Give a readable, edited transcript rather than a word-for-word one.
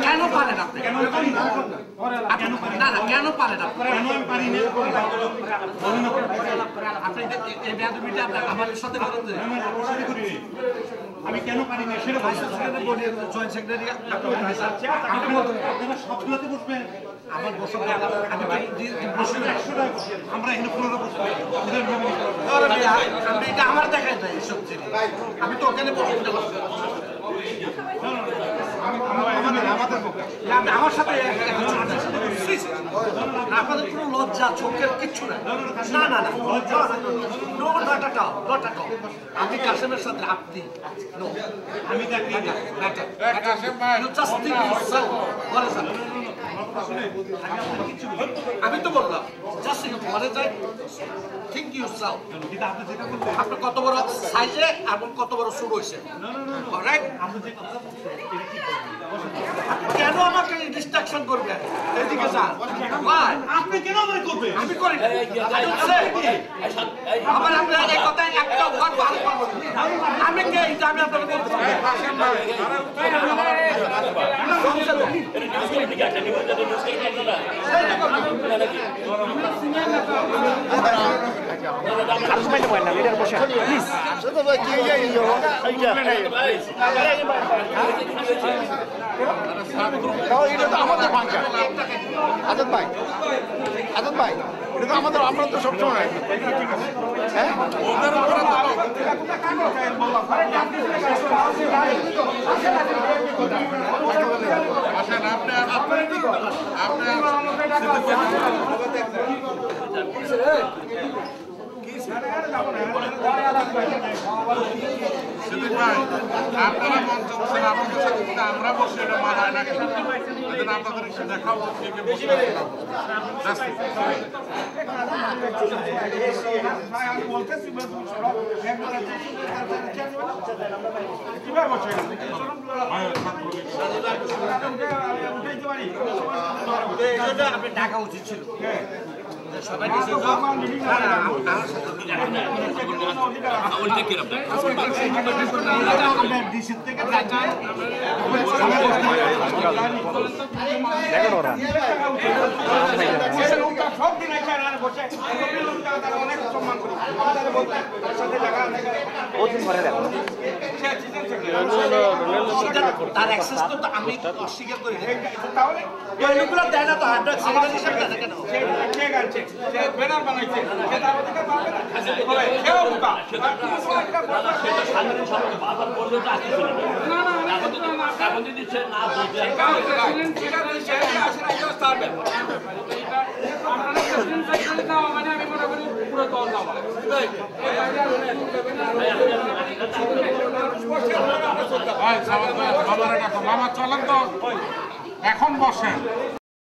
কেন পারেন কেন পারেন আপনি না না কেন পারেন আপনি এই বেয়াদবিটা আমার সাথে করেন যে আমি কেন পারি না সেটা জয়েন্ট সেক্রেটারি আপনারা সবগুলোতে বসবেন আমার বসে আমরা এখানে 15 বসবো এটা আমার দেখায় যায় এসব জিনিস আমি তো ওখানে বসে আমার সাথে আপনাদের কোনো লজ্জা চোখের কিচ্ছু না না না না আপনি কাশেমের সাথে আপনি আমি তো বললাম ঘরে যাই থিঙ্ক ইউ সাউ আপনার কত বড় সাইজে এবং কত বড় শুরু হয়েছে কেন আমাকে ডিস্ট্রাকশন করবে এদিকে যান আপনি কেন আমাকে করবেন আমি করি আবার আপনি এই কথায় একটা ওয়ার্ড বার করবেন আমি কে এটা আমি আপনাকে বলছি এটা তো আমাদের বাংলা আজাদ ভাই এটা তো আমাদের আমরা তো সবসময় হ্যাঁ আপনারা মঞ্চ বসেন আমাদের সাথে আমরা বসে এটা মানায় নাকি আপনাদের এসে দেখা উচিত আপনি ডাকা উচিত ছিল সবাই তার অ্যাক্সেস তো আমি অস্বীকার করি তাহলে দেয় না তো ব্যানার বানাইছে মামা চলেন তো এখন বসেন